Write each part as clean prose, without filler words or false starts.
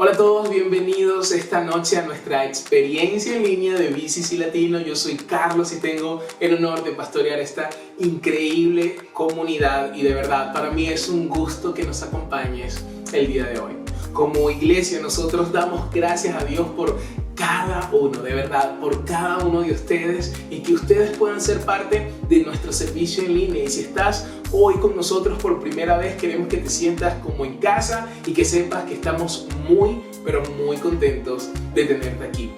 Hola a todos, bienvenidos esta noche a nuestra experiencia en línea de BCC Latino. Yo soy Carlos y tengo el honor de pastorear esta increíble comunidad y de verdad para mí es un gusto que nos acompañes el día de hoy. Como iglesia nosotros damos gracias a Dios por cada uno, de verdad, por cada uno de ustedes y que ustedes puedan ser parte de nuestro servicio en línea. Y si estás hoy con nosotros por primera vez, queremos que te sientas como en casa y que sepas que estamos muy, pero muy contentos de tenerte aquí.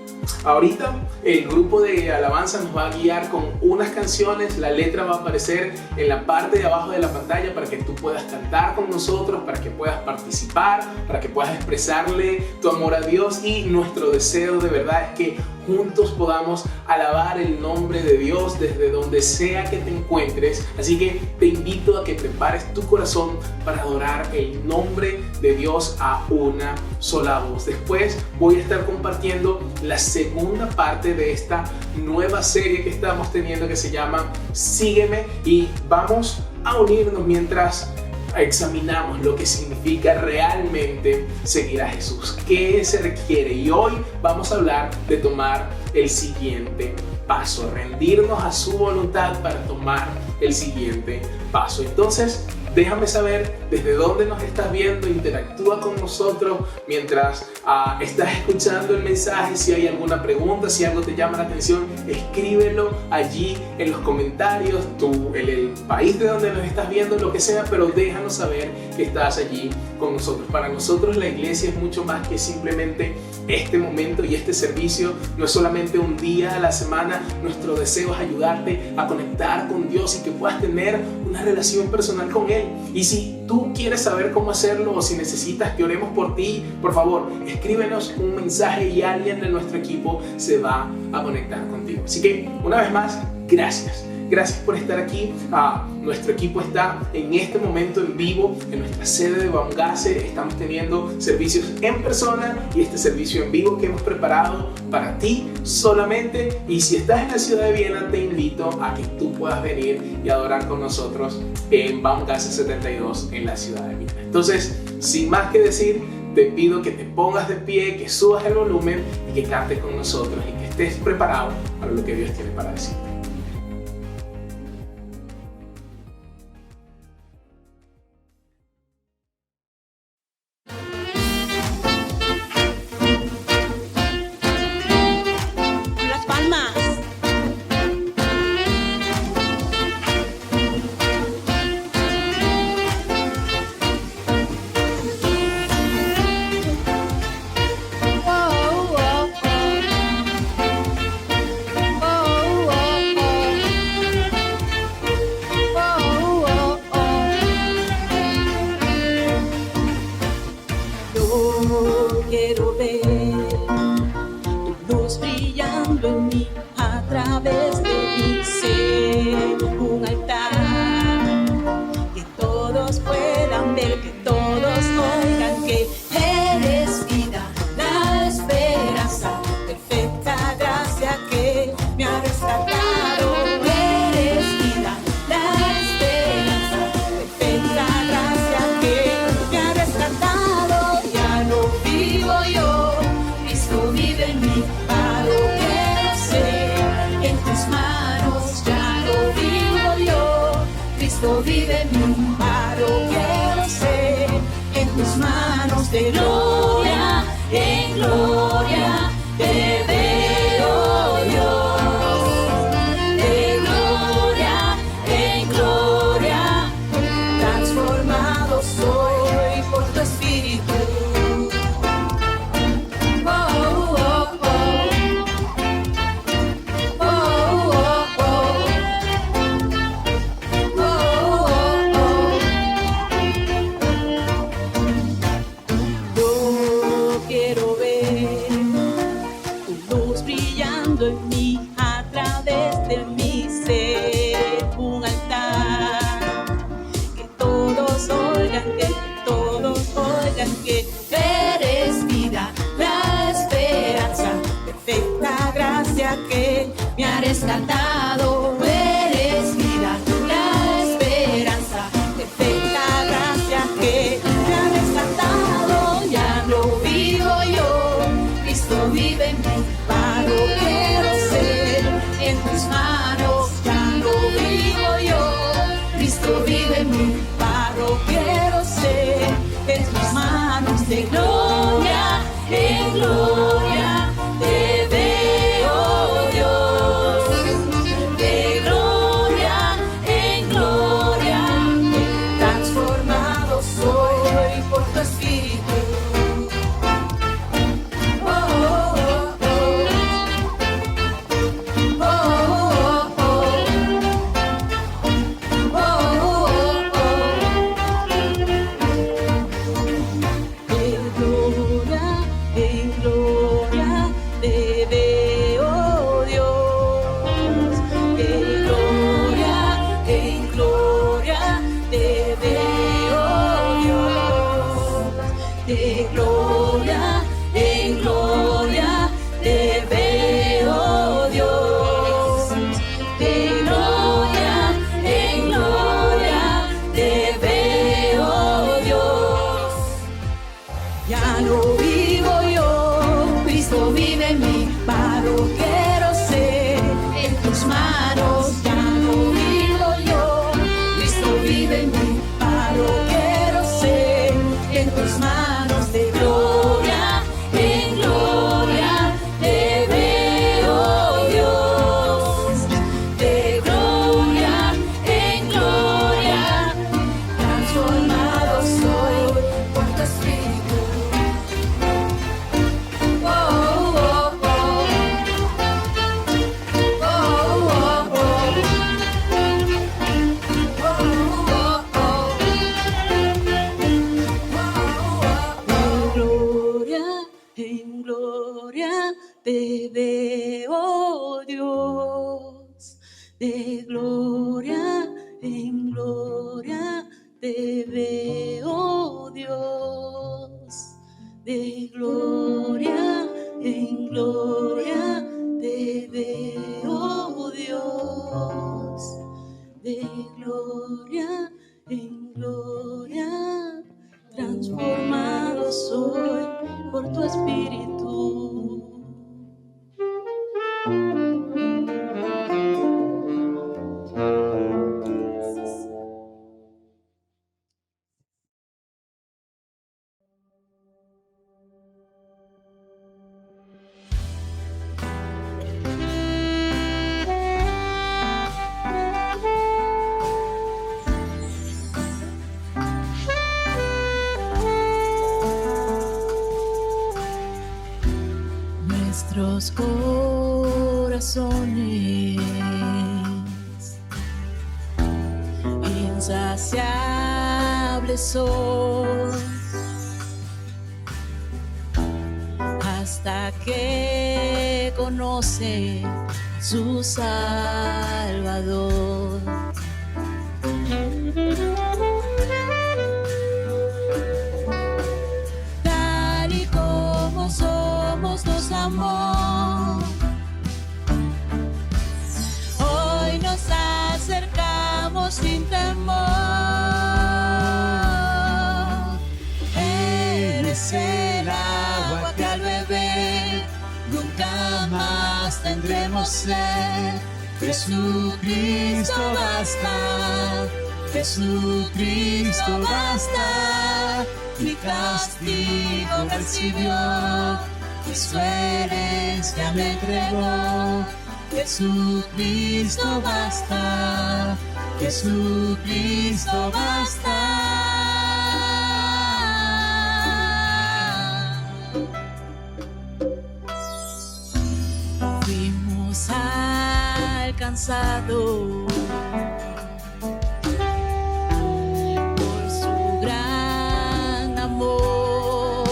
Ahorita el grupo de alabanza nos va a guiar con unas canciones, la letra va a aparecer en la parte de abajo de la pantalla para que tú puedas cantar con nosotros, para que puedas participar, para que puedas expresarle tu amor a Dios y nuestro deseo de verdad es que juntos podamos alabar el nombre de Dios desde donde sea que te encuentres. Así que te invito a que prepares tu corazón para adorar el nombre de Dios a una sola voz. Después voy a estar compartiendo la segunda parte de esta nueva serie que estamos teniendo que se llama Sígueme y vamos a unirnos mientras examinamos lo que significa realmente seguir a Jesús, qué se requiere y hoy vamos a hablar de tomar el siguiente paso, rendirnos a su voluntad para tomar el siguiente paso. Entonces déjame saber desde dónde nos estás viendo, interactúa con nosotros mientras estás escuchando el mensaje. Si hay alguna pregunta, si algo te llama la atención, escríbelo allí en los comentarios, el país de donde nos estás viendo, lo que sea, pero déjanos saber que estás allí con nosotros. Para nosotros la iglesia es mucho más que simplemente este momento y este servicio, no es solamente un día a la semana. Nuestro deseo es ayudarte a conectar con Dios y que puedas tener una relación personal con Él. Y si tú quieres saber cómo hacerlo o si necesitas que oremos por ti, por favor, escríbenos un mensaje y alguien de nuestro equipo se va a conectar contigo. Así que, una vez más, gracias. Gracias por estar aquí. Nuestro equipo está en este momento en vivo en nuestra sede de Baumgase. Estamos teniendo servicios en persona y este servicio en vivo que hemos preparado para ti solamente. Y si estás en la ciudad de Viena, te invito a que tú puedas venir y adorar con nosotros en Baumgase 72 en la ciudad de Viena. Entonces, sin más que decir, te pido que te pongas de pie, que subas el volumen y que cantes con nosotros y que estés preparado para lo que Dios tiene para decirte. Quiero ver tu luz brillando en mí a través de mi ser, un altar que todos puedan ver, que todos oigan que eres vida, la esperanza, perfecta gracia que me ha rescatado. Eres vida, la esperanza, perfecta gracia que me ha rescatado. Ya no vivo yo, Cristo vive en mí, paro que sé, en tus manos ya no vivo yo, Cristo vive en mí, paro que sé, en tus manos de gloria en gloria te veo yo, de gloria en gloria, transformado soy por tu espíritu. Yo quiero ver te veo, Dios, de gloria en gloria te veo, Dios, de gloria en gloria te veo, Dios, de gloria en gloria, transformado soy por tu espíritu. Nuestros corazones insaciables son hasta que conoce su Salvador. Tal y como somos nos amó, hoy nos acercamos sin temor. Eres el agua que al beber nunca más tendremos sed. Jesucristo basta, Jesucristo basta. Mi castigo recibió, y su herencia me entregó. Jesucristo basta, Jesucristo basta. Fuimos alcanzados por su gran amor,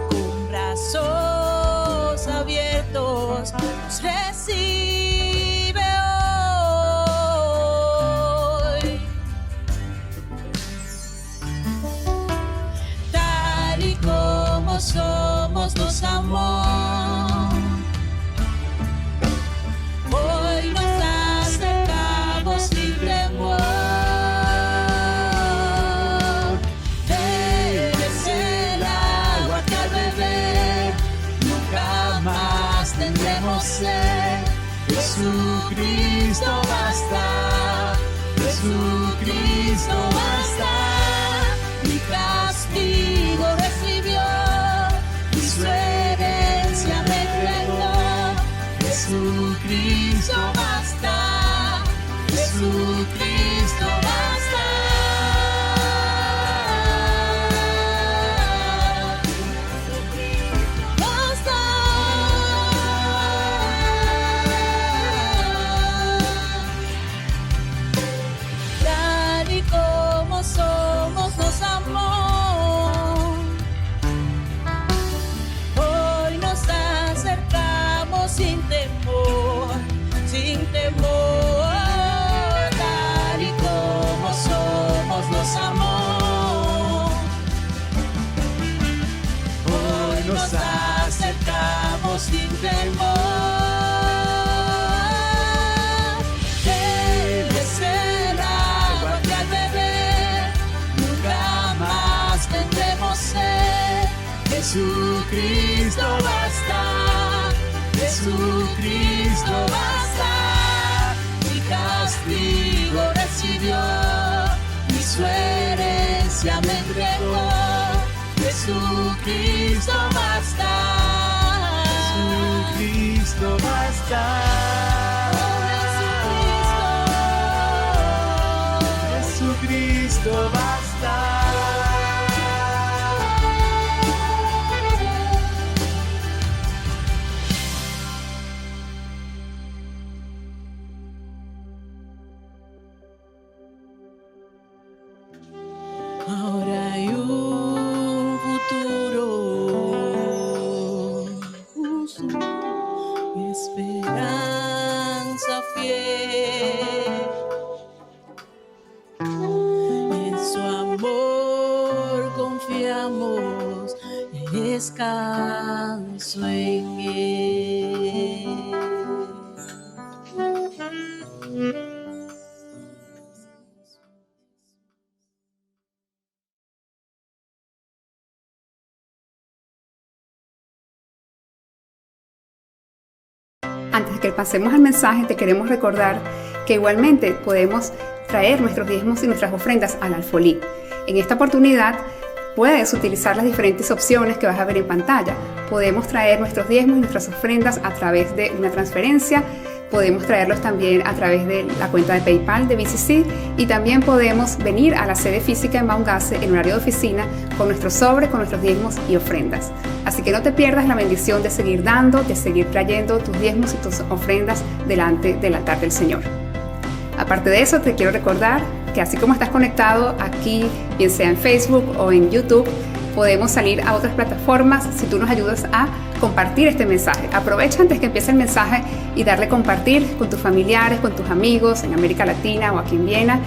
con brazos abiertos nos recibe hoy. Tal y como somos nos amó, hoy nos acercamos sin temor. Eres el agua que al beber nunca más tendremos sed. Jesucristo basta, Jesucristo basta. Mi castigo recibió, y su herencia me entregó. Jesucristo basta, Jesucristo basta. Basta. Tal y como somos nos amó, hoy nos acercamos sin temor, sin temor. Tal y como somos nos amó, hoy nos acercamos sin temor. Él es el agua que al beber nunca más tendremos sed. Jesucristo basta, Jesucristo basta. Mi castigo recibió, y su herencia me entregó. Jesucristo basta, Jesucristo basta. Jesucristo basta. Ahora hay un futuro fiel. En su amor confiamos, descanso en él. Antes de que pasemos al mensaje, te queremos recordar que igualmente podemos traer nuestros diezmos y nuestras ofrendas al alfolí. En esta oportunidad puedes utilizar las diferentes opciones que vas a ver en pantalla. Podemos traer nuestros diezmos y nuestras ofrendas a través de una transferencia. Podemos traerlos también a través de la cuenta de PayPal de BCC y también podemos venir a la sede física en Baumgasse en horario de oficina con nuestros sobres, con nuestros diezmos y ofrendas. Así que no te pierdas la bendición de seguir dando, de seguir trayendo tus diezmos y tus ofrendas delante del altar del Señor. Aparte de eso, te quiero recordar que así como estás conectado aquí, bien sea en Facebook o en YouTube, podemos salir a otras plataformas si tú nos ayudas a compartir este mensaje. Aprovecha antes que empiece el mensaje y darle compartir con tus familiares, con tus amigos en América Latina o aquí en Viena.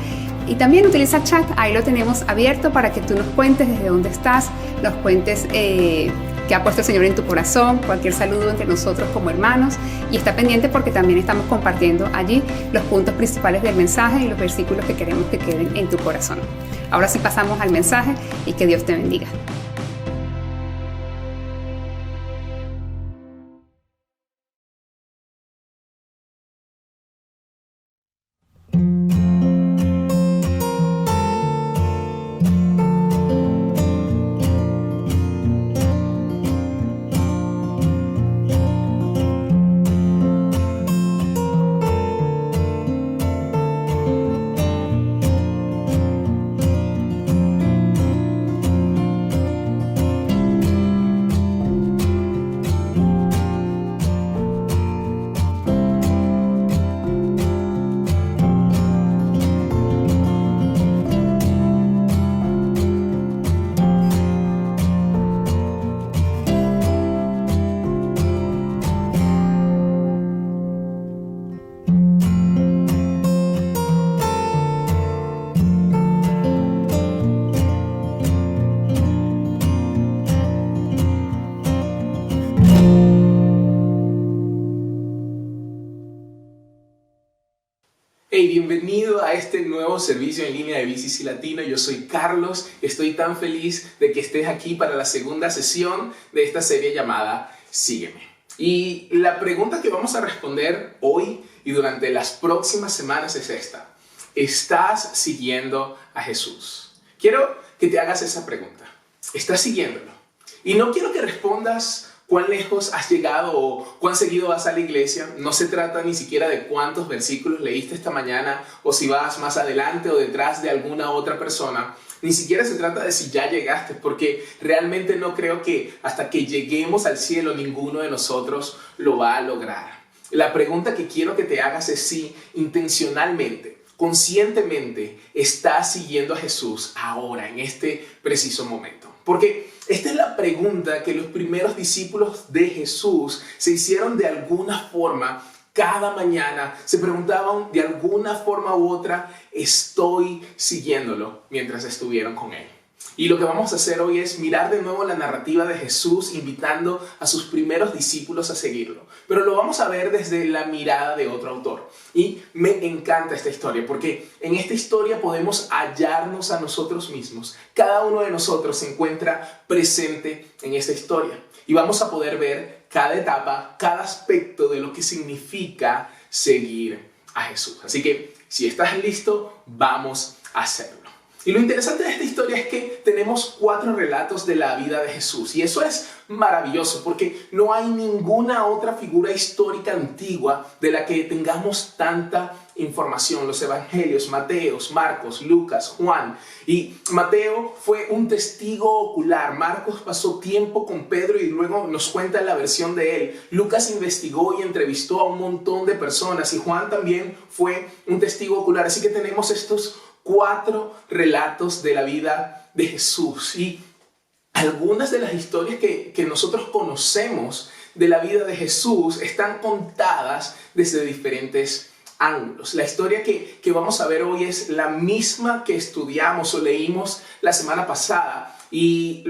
Y también utiliza chat, ahí lo tenemos abierto para que tú nos cuentes desde dónde estás, nos cuentes qué ha puesto el Señor en tu corazón, cualquier saludo entre nosotros como hermanos. Y está pendiente porque también estamos compartiendo allí los puntos principales del mensaje y los versículos que queremos que queden en tu corazón. Ahora sí pasamos al mensaje y que Dios te bendiga. Hey, bienvenido a este nuevo servicio en línea de BCC Latino. Yo soy Carlos, estoy tan feliz de que estés aquí para la segunda sesión de esta serie llamada Sígueme. Y la pregunta que vamos a responder hoy y durante las próximas semanas es esta: ¿estás siguiendo a Jesús? Quiero que te hagas esa pregunta. ¿Estás siguiéndolo? Y no quiero que respondas cuán lejos has llegado o cuán seguido vas a la iglesia. No se trata ni siquiera de cuántos versículos leíste esta mañana o si vas más adelante o detrás de alguna otra persona. Ni siquiera se trata de si ya llegaste, porque realmente no creo que hasta que lleguemos al cielo ninguno de nosotros lo va a lograr. La pregunta que quiero que te hagas es si intencionalmente, conscientemente, estás siguiendo a Jesús ahora, en este preciso momento. Porque esta es la pregunta que los primeros discípulos de Jesús se hicieron de alguna forma cada mañana. Se preguntaban de alguna forma u otra: ¿estoy siguiéndolo?, mientras estuvieron con él. Y lo que vamos a hacer hoy es mirar de nuevo la narrativa de Jesús invitando a sus primeros discípulos a seguirlo. Pero lo vamos a ver desde la mirada de otro autor. Y me encanta esta historia porque en esta historia podemos hallarnos a nosotros mismos. Cada uno de nosotros se encuentra presente en esta historia. Y vamos a poder ver cada etapa, cada aspecto de lo que significa seguir a Jesús. Así que si estás listo, vamos a hacerlo. Y lo interesante de esta historia es que tenemos 4 relatos de la vida de Jesús. Y eso es maravilloso porque no hay ninguna otra figura histórica antigua de la que tengamos tanta información. Los evangelios: Mateo, Marcos, Lucas, Juan. Y Mateo fue un testigo ocular. Marcos pasó tiempo con Pedro y luego nos cuenta la versión de él. Lucas investigó y entrevistó a un montón de personas. Y Juan también fue un testigo ocular. Así que tenemos estos 4 relatos de la vida de Jesús. Y algunas de las historias que nosotros conocemos de la vida de Jesús están contadas desde diferentes ángulos. La historia que vamos a ver hoy es la misma que estudiamos o leímos la semana pasada y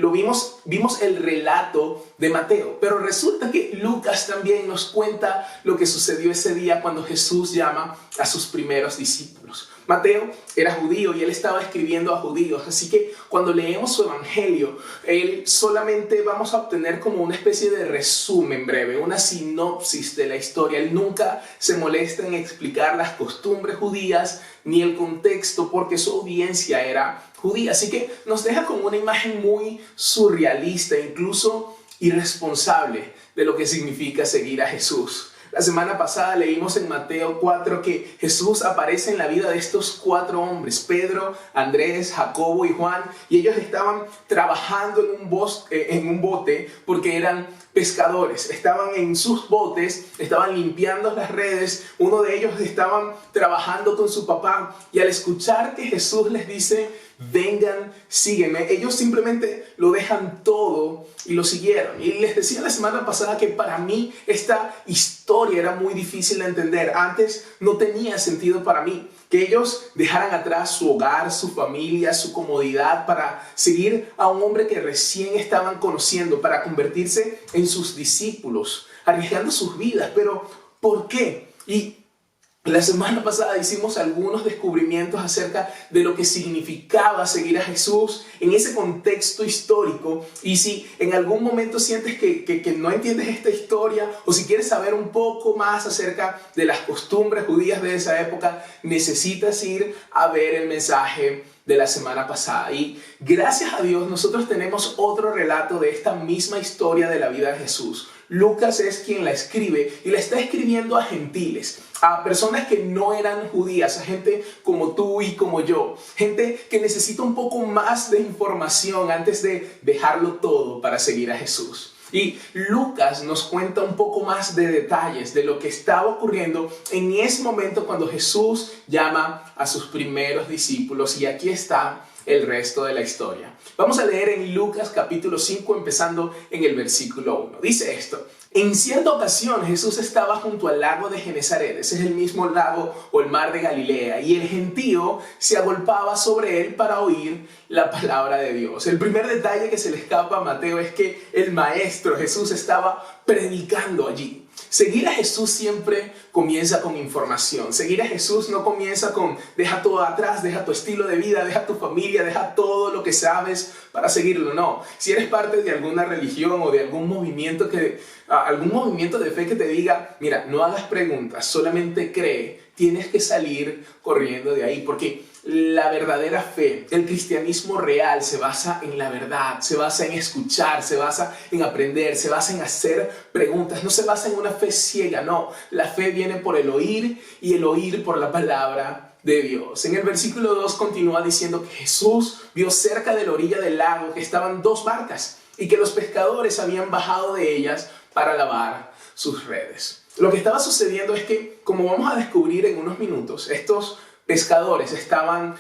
vimos el relato de Mateo, pero resulta que Lucas también nos cuenta lo que sucedió ese día cuando Jesús llama a sus primeros discípulos. Mateo era judío y él estaba escribiendo a judíos, así que cuando leemos su evangelio, él solamente vamos a obtener como una especie de resumen breve, una sinopsis de la historia. Él nunca se molesta en explicar las costumbres judías ni el contexto porque su audiencia era judía, así que nos deja con una imagen muy surrealista, incluso irresponsable de lo que significa seguir a Jesús. La semana pasada leímos en Mateo 4 que Jesús aparece en la vida de estos 4 hombres, Pedro, Andrés, Jacobo y Juan, y ellos estaban trabajando en un bote porque eran pescadores. Estaban en sus botes, estaban limpiando las redes, uno de ellos estaban trabajando con su papá y al escuchar que Jesús les dice, vengan, sígueme, ellos simplemente lo dejan todo y lo siguieron. Y les decía la semana pasada que para mí esta historia era muy difícil de entender. Antes no tenía sentido para mí que ellos dejaran atrás su hogar, su familia, su comodidad para seguir a un hombre que recién estaban conociendo, para convertirse en sus discípulos, arriesgando sus vidas. Pero ¿por qué? Y la semana pasada hicimos algunos descubrimientos acerca de lo que significaba seguir a Jesús en ese contexto histórico. Y si en algún momento sientes que no entiendes esta historia o si quieres saber un poco más acerca de las costumbres judías de esa época, necesitas ir a ver el mensaje de la semana pasada. Y gracias a Dios nosotros tenemos otro relato de esta misma historia de la vida de Jesús. Lucas es quien la escribe y la está escribiendo a gentiles, a personas que no eran judías, a gente como tú y como yo, gente que necesita un poco más de información antes de dejarlo todo para seguir a Jesús. Y Lucas nos cuenta un poco más de detalles de lo que estaba ocurriendo en ese momento cuando Jesús llama a sus primeros discípulos. Y aquí está el resto de la historia. Vamos a leer en Lucas capítulo 5 empezando en el versículo 1. Dice esto: en cierta ocasión Jesús estaba junto al lago de Genesaret, ese es el mismo lago o el mar de Galilea, y el gentío se agolpaba sobre él para oír la palabra de Dios. El primer detalle que se le escapa a Mateo es que el maestro Jesús estaba predicando allí. Seguir a Jesús siempre comienza con información. Seguir a Jesús no comienza con deja todo atrás, deja tu estilo de vida, deja tu familia, deja todo lo que sabes para seguirlo. No, si eres parte de alguna religión o de algún movimiento de fe que te diga, mira, no hagas preguntas, solamente cree, tienes que salir corriendo de ahí, porque la verdadera fe, el cristianismo real, se basa en la verdad, se basa en escuchar, se basa en aprender, se basa en hacer preguntas, no se basa en una fe ciega, no. La fe viene por el oír y el oír por la palabra de Dios. En el versículo 2 continúa diciendo que Jesús vio cerca de la orilla del lago que estaban 2 barcas y que los pescadores habían bajado de ellas para lavar sus redes. Lo que estaba sucediendo es que, como vamos a descubrir en unos minutos, estos pescadores estaban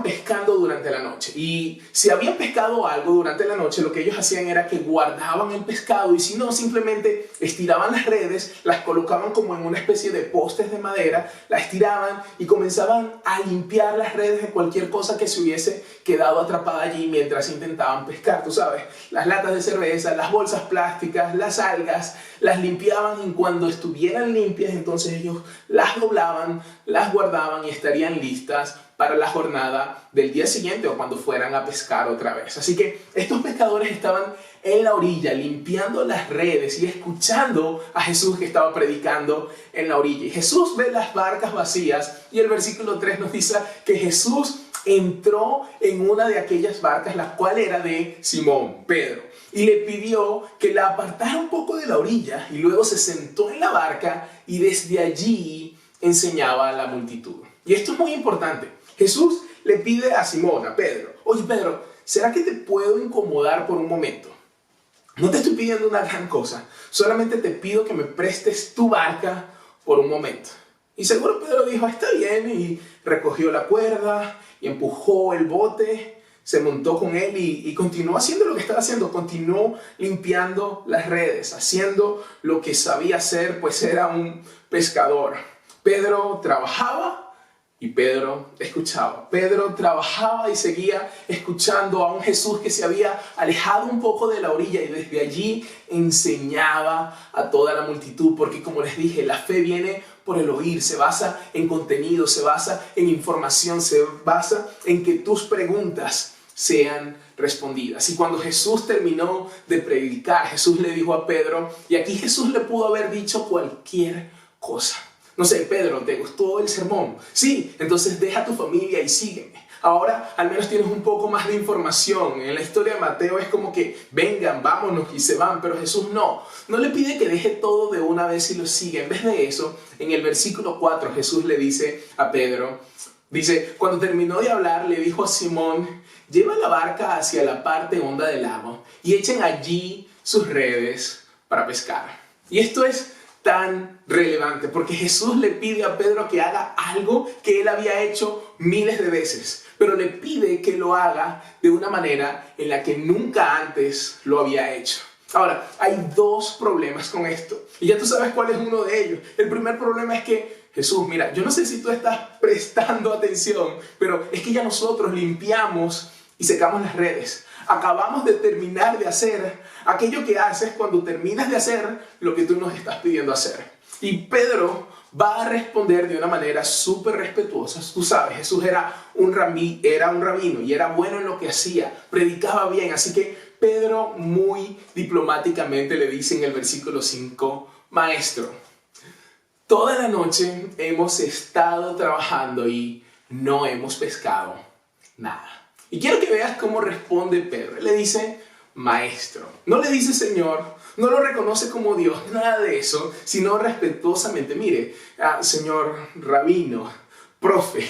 pescando durante la noche, y si habían pescado algo durante la noche, lo que ellos hacían era que guardaban el pescado, y si no, simplemente estiraban las redes, las colocaban como en una especie de postes de madera, las tiraban y comenzaban a limpiar las redes de cualquier cosa que se hubiese quedado atrapada allí mientras intentaban pescar. Tú sabes, las latas de cerveza, las bolsas plásticas, las algas, las limpiaban, y cuando estuvieran limpias, entonces ellos las doblaban, las guardaban y estarían listas para la jornada del día siguiente o cuando fueran a pescar otra vez. Así que estos pescadores estaban en la orilla limpiando las redes y escuchando a Jesús que estaba predicando en la orilla. Y Jesús ve las barcas vacías y el versículo 3 nos dice que Jesús entró en una de aquellas barcas, la cual era de Simón, Pedro, y le pidió que la apartara un poco de la orilla, y luego se sentó en la barca y desde allí enseñaba a la multitud. Y esto es muy importante. Jesús le pide a Simón, a Pedro: oye Pedro, ¿será que te puedo incomodar por un momento? No te estoy pidiendo una gran cosa, solamente te pido que me prestes tu barca por un momento. Y seguro Pedro dijo: está bien, y recogió la cuerda y empujó el bote, se montó con él y continuó haciendo lo que estaba haciendo, continuó limpiando las redes, haciendo lo que sabía hacer, pues era un pescador. Pedro trabajaba y Pedro escuchaba. Pedro trabajaba y seguía escuchando a un Jesús que se había alejado un poco de la orilla y desde allí enseñaba a toda la multitud. Porque como les dije, la fe viene por el oír, se basa en contenido, se basa en información, se basa en que tus preguntas sean respondidas. Y cuando Jesús terminó de predicar, Jesús le dijo a Pedro, y aquí Jesús le pudo haber dicho cualquier cosa. No sé, Pedro, ¿te gustó el sermón? Sí, entonces deja tu familia y sígueme. Ahora al menos tienes un poco más de información. En la historia de Mateo es como que vengan, vámonos y se van. Pero Jesús no le pide que deje todo de una vez y lo siga. En vez de eso, en el versículo 4 Jesús le dice a Pedro, dice, cuando terminó de hablar le dijo a Simón, lleva la barca hacia la parte honda del lago y echen allí sus redes para pescar. Y esto es tan relevante porque Jesús le pide a Pedro que haga algo que él había hecho miles de veces, pero le pide que lo haga de una manera en la que nunca antes lo había hecho. Ahora, hay dos problemas con esto y ya tú sabes cuál es uno de ellos. El primer problema es que Jesús, mira, yo no sé si tú estás prestando atención, pero es que ya nosotros limpiamos y secamos las redes. Acabamos de terminar de hacer aquello que haces cuando terminas de hacer lo que tú nos estás pidiendo hacer. Y Pedro va a responder de una manera súper respetuosa. Tú sabes, Jesús era un rabino y era bueno en lo que hacía, predicaba bien. Así que Pedro muy diplomáticamente le dice en el versículo 5, Maestro, toda la noche hemos estado trabajando y no hemos pescado nada. Y quiero que veas cómo responde Pedro. Él le dice, Maestro. No le dice Señor, no lo reconoce como Dios, nada de eso, sino respetuosamente. Mire, Señor rabino, profe,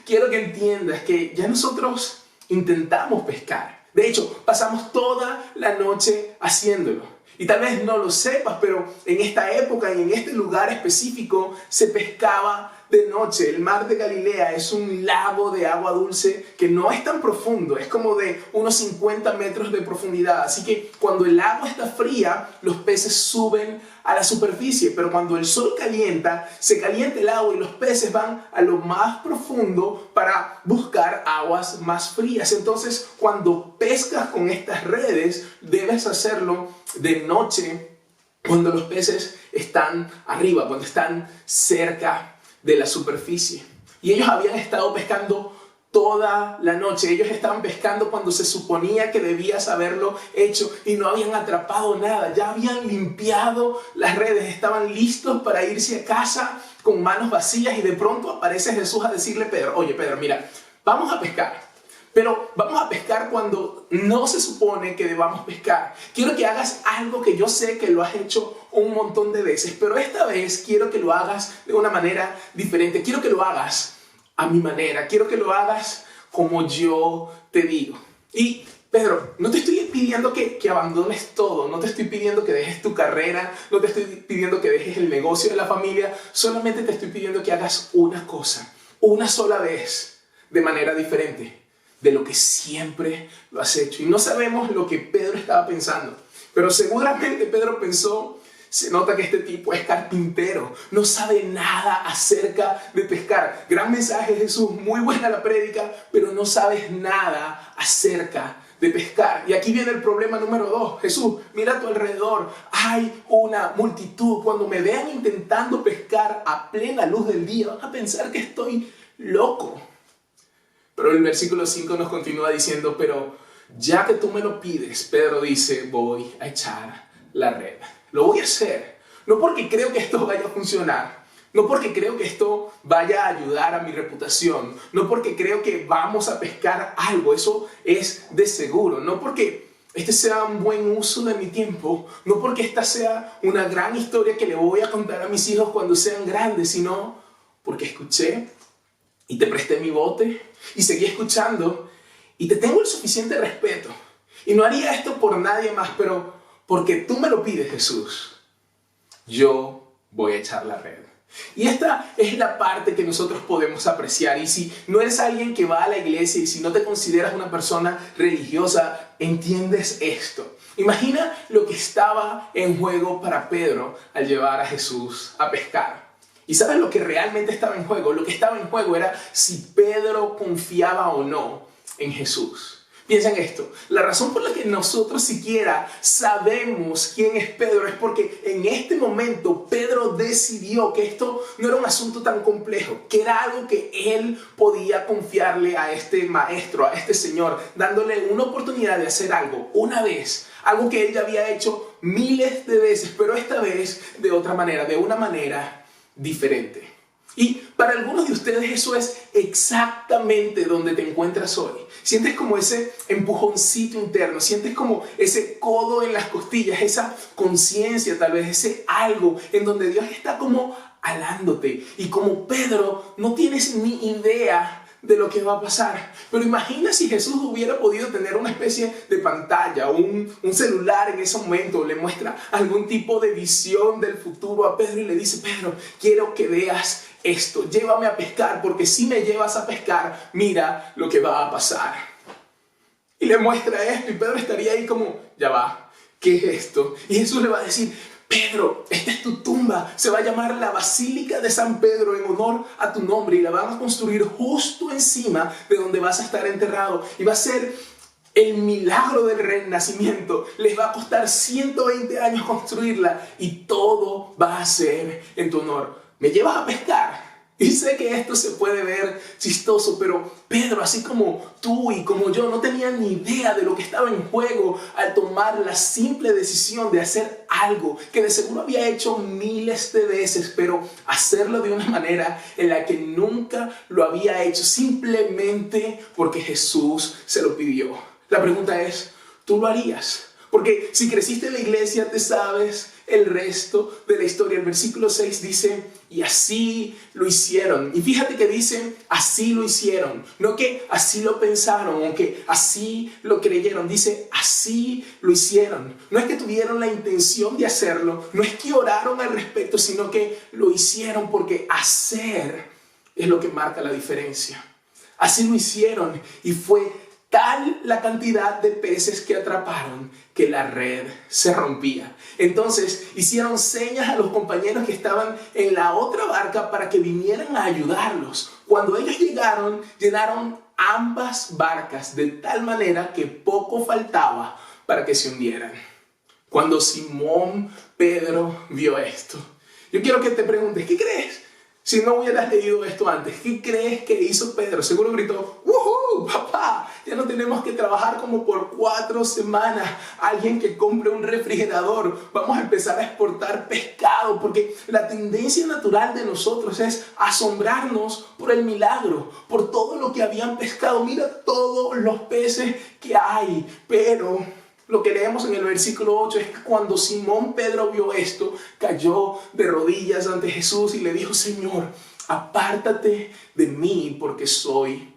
quiero que entiendas que ya nosotros intentamos pescar. De hecho, pasamos toda la noche haciéndolo. Y tal vez no lo sepas, pero en esta época y en este lugar específico se pescaba de noche. El mar de Galilea es un lago de agua dulce que no es tan profundo, es como de unos 50 metros de profundidad. Así que cuando el agua está fría, los peces suben a la superficie, pero cuando el sol calienta, se calienta el agua y los peces van a lo más profundo para buscar aguas más frías. Entonces, cuando pescas con estas redes, debes hacerlo de noche, cuando los peces están arriba, cuando están cerca de la superficie. Y ellos habían estado pescando toda la noche. Ellos estaban pescando cuando se suponía que debías haberlo hecho y no habían atrapado nada. Ya habían limpiado las redes, estaban listos para irse a casa con manos vacías y de pronto aparece Jesús a decirle a Pedro, oye Pedro, mira, vamos a pescar. Pero vamos a pescar cuando no se supone que debamos pescar. Quiero que hagas algo que yo sé que lo has hecho un montón de veces, pero esta vez quiero que lo hagas de una manera diferente. Quiero que lo hagas a mi manera. Quiero que lo hagas como yo te digo. Y Pedro, no te estoy pidiendo que abandones todo. No te estoy pidiendo que dejes tu carrera. No te estoy pidiendo que dejes el negocio de la familia. Solamente te estoy pidiendo que hagas una cosa, una sola vez, de manera diferente de lo que siempre lo has hecho. Y no sabemos lo que Pedro estaba pensando, pero seguramente Pedro pensó, se nota que este tipo es carpintero, no sabe nada acerca de pescar. Gran mensaje de Jesús, muy buena la prédica, pero no sabes nada acerca de pescar. Y aquí viene el problema número 2. Jesús, mira a tu alrededor, hay una multitud. Cuando me vean intentando pescar a plena luz del día, van a pensar que estoy loco. Pero el versículo 5 nos continúa diciendo, pero ya que tú me lo pides, Pedro dice, voy a echar la red. Lo voy a hacer. No porque creo que esto vaya a funcionar. No porque creo que esto vaya a ayudar a mi reputación. No porque creo que vamos a pescar algo. Eso es de seguro. No porque este sea un buen uso de mi tiempo. No porque esta sea una gran historia que le voy a contar a mis hijos cuando sean grandes. Sino porque escuché y te presté mi bote y seguí escuchando y te tengo el suficiente respeto. Y no haría esto por nadie más, pero porque tú me lo pides, Jesús, yo voy a echar la red. Y esta es la parte que nosotros podemos apreciar. Y si no eres alguien que va a la iglesia y si no te consideras una persona religiosa, entiendes esto. Imagina lo que estaba en juego para Pedro al llevar a Jesús a pescar. ¿Y sabes lo que realmente estaba en juego? Lo que estaba en juego era si Pedro confiaba o no en Jesús. Piensa en esto, la razón por la que nosotros siquiera sabemos quién es Pedro es porque en este momento Pedro decidió que esto no era un asunto tan complejo, que era algo que él podía confiarle a este maestro, a este señor, dándole una oportunidad de hacer algo una vez, algo que él ya había hecho miles de veces, pero esta vez de otra manera, de una manera diferente. Y para algunos de ustedes eso es exactamente donde te encuentras hoy. Sientes como ese empujoncito interno, sientes como ese codo en las costillas, esa conciencia tal vez, ese algo en donde Dios está como alándote. Y como Pedro no tienes ni idea de lo que va a pasar. Pero imagina si Jesús hubiera podido tener una especie de pantalla, un celular en ese momento, le muestra algún tipo de visión del futuro a Pedro y le dice: Pedro, quiero que veas esto, llévame a pescar, porque si me llevas a pescar, mira lo que va a pasar. Y le muestra esto y Pedro estaría ahí como: ya va, ¿qué es esto? Y Jesús le va a decir: Pedro, esta es tu tumba, se va a llamar la Basílica de San Pedro en honor a tu nombre y la van a construir justo encima de donde vas a estar enterrado y va a ser el milagro del renacimiento. Les va a costar 120 años construirla y todo va a ser en tu honor. ¿Me llevas a pescar? Y sé que esto se puede ver chistoso, pero Pedro, así como tú y como yo, no tenía ni idea de lo que estaba en juego al tomar la simple decisión de hacer algo que de seguro había hecho miles de veces, pero hacerlo de una manera en la que nunca lo había hecho, simplemente porque Jesús se lo pidió. La pregunta es, ¿tú lo harías? Porque si creciste en la iglesia, te sabes el resto de la historia. El versículo 6 dice: y así lo hicieron. Y fíjate que dice: así lo hicieron. No que así lo pensaron o que así lo creyeron. Dice: así lo hicieron. No es que tuvieron la intención de hacerlo. No es que oraron al respecto, sino que lo hicieron, porque hacer es lo que marca la diferencia. Así lo hicieron y fue tal la cantidad de peces que atraparon que la red se rompía. Entonces hicieron señas a los compañeros que estaban en la otra barca para que vinieran a ayudarlos. Cuando ellos llegaron, llenaron ambas barcas de tal manera que poco faltaba para que se hundieran. Cuando Simón Pedro vio esto, yo quiero que te preguntes, ¿qué crees? Si no hubieras leído esto antes, ¿qué crees que hizo Pedro? Seguro gritó: ¡Woohoo, papá! Ya no tenemos que trabajar como por 4 semanas. Alguien que compre un refrigerador. Vamos a empezar a exportar pescado, porque la tendencia natural de nosotros es asombrarnos por el milagro, por todo lo que habían pescado. Mira todos los peces que hay, pero lo que leemos en el versículo 8 es que cuando Simón Pedro vio esto, cayó de rodillas ante Jesús y le dijo: Señor, apártate de mí porque soy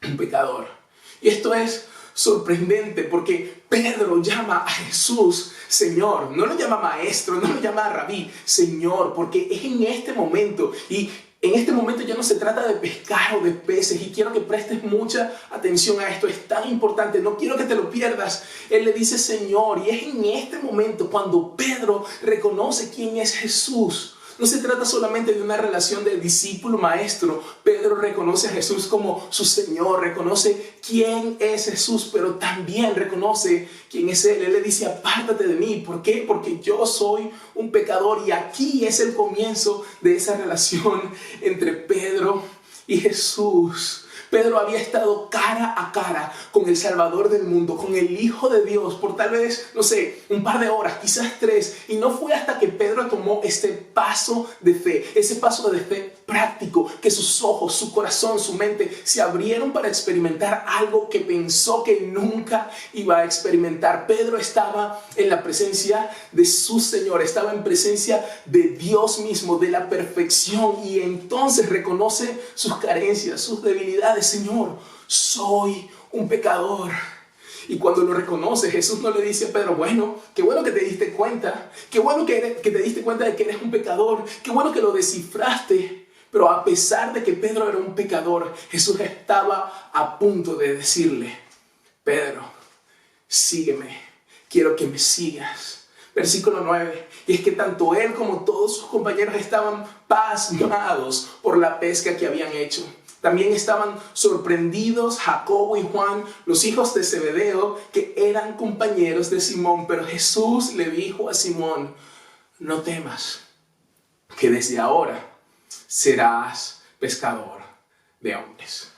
un pecador. Y esto es sorprendente porque Pedro llama a Jesús Señor. No lo llama maestro, no lo llama rabí, Señor, porque es en este momento. Y en este momento ya no se trata de pescar o de peces, y quiero que prestes mucha atención a esto, es tan importante, no quiero que te lo pierdas. Él le dice Señor, y es en este momento cuando Pedro reconoce quién es Jesús. No se trata solamente de una relación de discípulo-maestro. Pedro reconoce a Jesús como su Señor, reconoce quién es Jesús, pero también reconoce quién es Él. Él le dice: apártate de mí. ¿Por qué? Porque yo soy un pecador. Y aquí es el comienzo de esa relación entre Pedro y Jesús. Pedro había estado cara a cara con el Salvador del mundo, con el Hijo de Dios, por tal vez, no sé, un par de horas, quizás 3. Y no fue hasta que Pedro tomó este paso de fe, ese paso de fe práctico, que sus ojos, su corazón, su mente se abrieron para experimentar algo que pensó que nunca iba a experimentar. Pedro estaba en la presencia de su Señor, estaba en presencia de Dios mismo, de la perfección, y entonces reconoce sus carencias, sus debilidades. Señor, soy un pecador. Y cuando lo reconoce, Jesús no le dice a Pedro: bueno, qué bueno que te diste cuenta, qué bueno que te diste cuenta de que eres un pecador, qué bueno que lo descifraste. Pero a pesar de que Pedro era un pecador, Jesús estaba a punto de decirle: Pedro, sígueme, quiero que me sigas. Versículo 9, y es que tanto él como todos sus compañeros estaban pasmados por la pesca que habían hecho. También estaban sorprendidos Jacobo y Juan, los hijos de Zebedeo, que eran compañeros de Simón. Pero Jesús le dijo a Simón: no temas, que desde ahora serás pescador de hombres.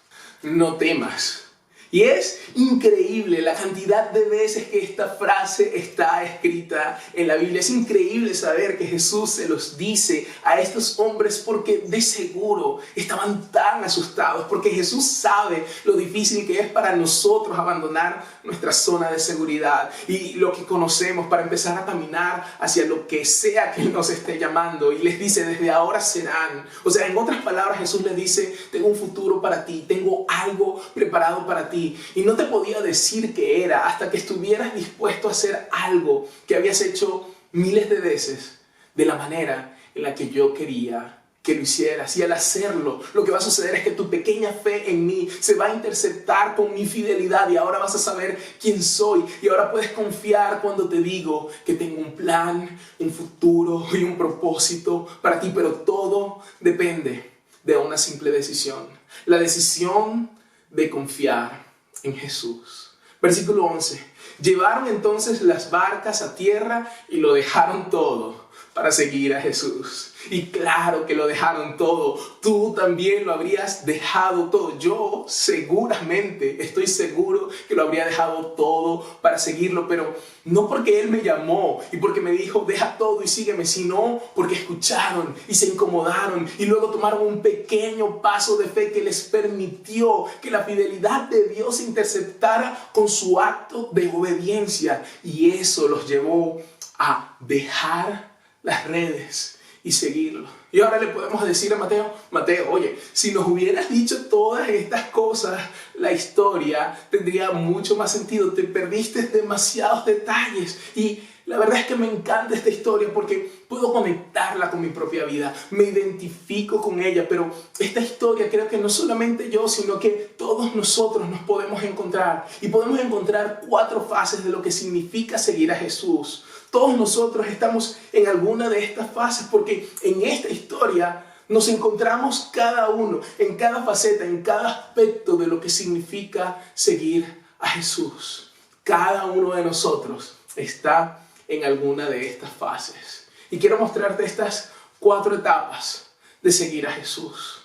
No temas. Y es increíble la cantidad de veces que esta frase está escrita en la Biblia. Es increíble saber que Jesús se los dice a estos hombres porque de seguro estaban tan asustados. Porque Jesús sabe lo difícil que es para nosotros abandonar nuestra zona de seguridad y lo que conocemos para empezar a caminar hacia lo que sea que Él nos esté llamando. Y les dice: desde ahora serán. O sea, en otras palabras, Jesús les dice: tengo un futuro para ti, tengo algo preparado para ti. Y no te podía decir qué era hasta que estuvieras dispuesto a hacer algo que habías hecho miles de veces de la manera en la que yo quería que lo hicieras. Y al hacerlo, lo que va a suceder es que tu pequeña fe en mí se va a interceptar con mi fidelidad, y ahora vas a saber quién soy, y ahora puedes confiar cuando te digo que tengo un plan, un futuro y un propósito para ti. Pero todo depende de una simple decisión: la decisión de confiar en Jesús. Versículo 11. Llevaron entonces las barcas a tierra y lo dejaron todo para seguir a Jesús. Y claro que lo dejaron todo. Tú también lo habrías dejado todo. Yo seguramente, estoy seguro que lo habría dejado todo para seguirlo, pero no porque Él me llamó y porque me dijo: deja todo y sígueme, sino porque escucharon y se incomodaron y luego tomaron un pequeño paso de fe que les permitió que la fidelidad de Dios se interceptara con su acto de obediencia, y eso los llevó a dejar las redes y seguirlo. Y ahora le podemos decir a Mateo: Mateo, oye, si nos hubieras dicho todas estas cosas, la historia tendría mucho más sentido. Te perdiste demasiados detalles. Y la verdad es que me encanta esta historia porque puedo conectarla con mi propia vida, me identifico con ella. Pero esta historia creo que no solamente yo, sino que todos nosotros nos podemos encontrar. Y podemos encontrar 4 fases de lo que significa seguir a Jesús. Todos nosotros estamos en alguna de estas fases, porque en esta historia nos encontramos cada uno, en cada faceta, en cada aspecto de lo que significa seguir a Jesús. Cada uno de nosotros está en alguna de estas fases. Y quiero mostrarte estas 4 etapas de seguir a Jesús.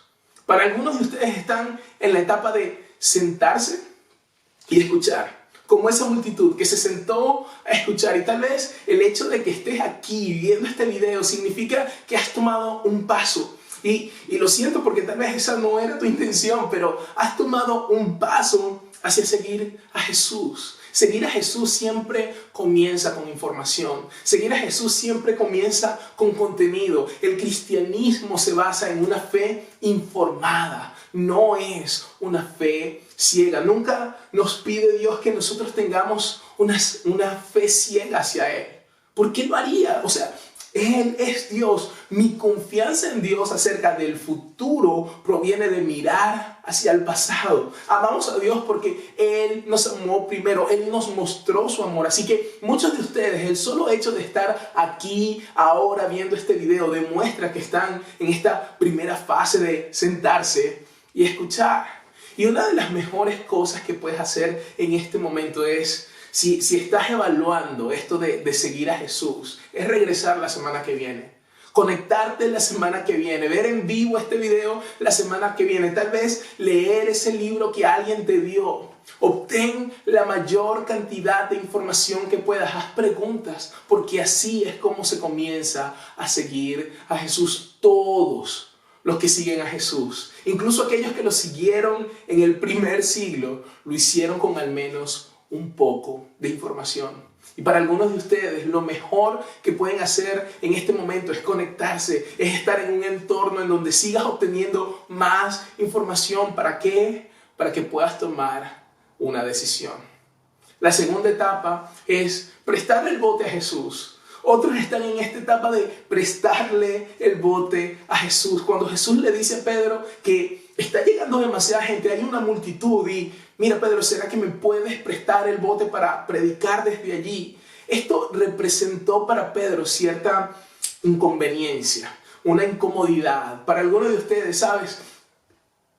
Para algunos de ustedes están en la etapa de sentarse y escuchar, como esa multitud que se sentó a escuchar. Y tal vez el hecho de que estés aquí viendo este video significa que has tomado un paso. Y lo siento porque tal vez esa no era tu intención, pero has tomado un paso hacia seguir a Jesús. Seguir a Jesús siempre comienza con información. Seguir a Jesús siempre comienza con contenido. El cristianismo se basa en una fe informada. No es una fe ciega. Nunca nos pide Dios que nosotros tengamos una fe ciega hacia Él. ¿Por qué lo haría? O sea, Él es Dios. Mi confianza en Dios acerca del futuro proviene de mirar hacia el pasado. Amamos a Dios porque Él nos amó primero. Él nos mostró su amor. Así que muchos de ustedes, el solo hecho de estar aquí ahora viendo este video demuestra que están en esta primera fase de sentarse y escuchar. Y una de las mejores cosas que puedes hacer en este momento es, si estás evaluando esto de seguir a Jesús, es regresar la semana que viene. Conectarte la semana que viene, ver en vivo este video la semana que viene, tal vez leer ese libro que alguien te dio. Obtén la mayor cantidad de información que puedas, haz preguntas, porque así es como se comienza a seguir a Jesús. Todos los que siguen a Jesús, incluso aquellos que lo siguieron en el primer siglo, lo hicieron con al menos un poco de información. Y para algunos de ustedes, lo mejor que pueden hacer en este momento es conectarse, es estar en un entorno en donde sigas obteniendo más información. ¿Para qué? Para que puedas tomar una decisión. La segunda etapa es prestarle el bote a Jesús. Otros están en esta etapa de prestarle el bote a Jesús. Cuando Jesús le dice a Pedro que está llegando demasiada gente, hay una multitud y mira, Pedro, ¿será que me puedes prestar el bote para predicar desde allí? Esto representó para Pedro cierta inconveniencia, una incomodidad. Para algunos de ustedes, ¿sabes?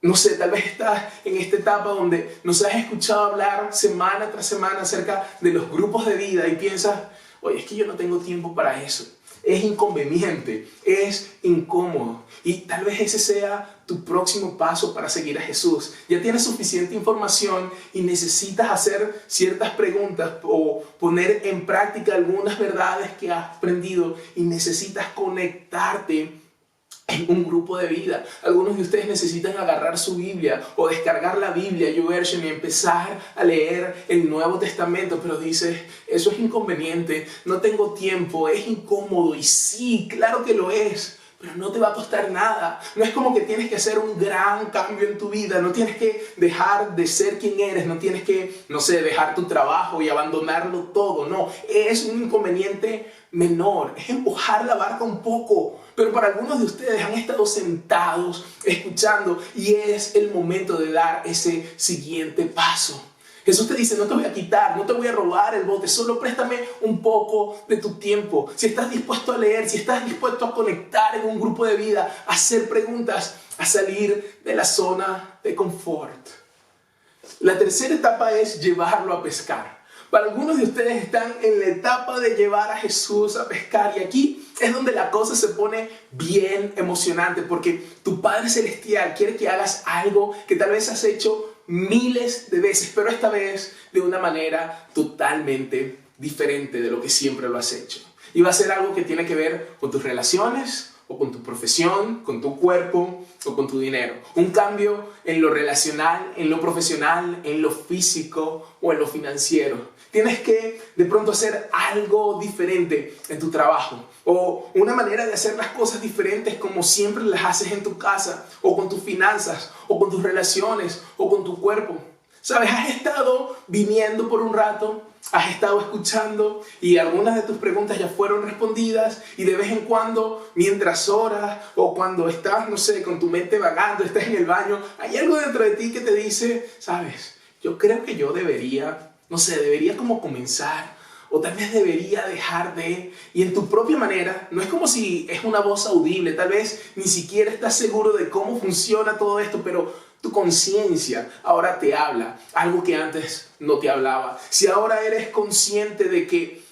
No sé, tal vez estás en esta etapa donde nos has escuchado hablar semana tras semana acerca de los grupos de vida y piensas, oye, es que yo no tengo tiempo para eso. Es inconveniente, es incómodo y tal vez ese sea tu próximo paso para seguir a Jesús. Ya tienes suficiente información y necesitas hacer ciertas preguntas o poner en práctica algunas verdades que has aprendido y necesitas conectarte en un grupo de vida. Algunos de ustedes necesitan agarrar su Biblia o descargar la Biblia YouVersion y empezar a leer el Nuevo Testamento, pero dices, eso es inconveniente, no tengo tiempo, es incómodo. Y sí, claro que lo es, pero no te va a costar nada. No es como que tienes que hacer un gran cambio en tu vida, no tienes que dejar de ser quien eres, no tienes que, no sé, dejar tu trabajo y abandonarlo todo, no. Es un inconveniente menor, es empujar la barca un poco. Pero para algunos de ustedes han estado sentados escuchando y es el momento de dar ese siguiente paso. Jesús te dice, no te voy a quitar, no te voy a robar el bote, solo préstame un poco de tu tiempo. Si estás dispuesto a leer, si estás dispuesto a conectar en un grupo de vida, a hacer preguntas, a salir de la zona de confort. La tercera etapa es llevarlo a pescar. Para algunos de ustedes están en la etapa de llevar a Jesús a pescar y aquí es donde la cosa se pone bien emocionante porque tu Padre Celestial quiere que hagas algo que tal vez has hecho miles de veces, pero esta vez de una manera totalmente diferente de lo que siempre lo has hecho. Y va a ser algo que tiene que ver con tus relaciones, o con tu profesión, con tu cuerpo o con tu dinero. Un cambio en lo relacional, en lo profesional, en lo físico o en lo financiero. Tienes que de pronto hacer algo diferente en tu trabajo o una manera de hacer las cosas diferentes como siempre las haces en tu casa o con tus finanzas o con tus relaciones o con tu cuerpo. ¿Sabes? Has estado viniendo por un rato, has estado escuchando y algunas de tus preguntas ya fueron respondidas y de vez en cuando, mientras oras o cuando estás, no sé, con tu mente vagando, estás en el baño, hay algo dentro de ti que te dice, ¿sabes? Yo creo que yo debería, no sé, debería como comenzar o tal vez debería dejar de, y en tu propia manera, no es como si es una voz audible, tal vez ni siquiera estás seguro de cómo funciona todo esto, pero tu conciencia ahora te habla, algo que antes no te hablaba. Si ahora eres consciente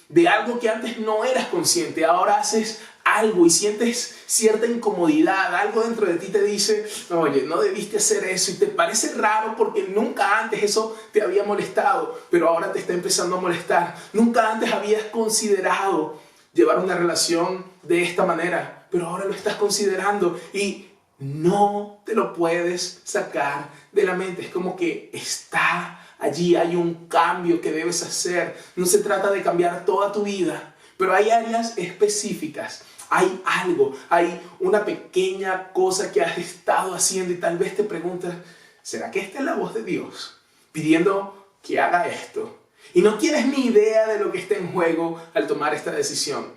de algo que antes no eras consciente, ahora haces algo y sientes cierta incomodidad, algo dentro de ti te dice, oye, no debiste hacer eso y te parece raro porque nunca antes eso te había molestado, pero ahora te está empezando a molestar. Nunca antes habías considerado llevar una relación de esta manera, pero ahora lo estás considerando y no te lo puedes sacar de la mente. Es como que está allí, hay un cambio que debes hacer. No se trata de cambiar toda tu vida, pero hay áreas específicas. Hay algo, hay una pequeña cosa que has estado haciendo y tal vez te preguntas, ¿será que esta es la voz de Dios pidiendo que haga esto? Y no tienes ni idea de lo que está en juego al tomar esta decisión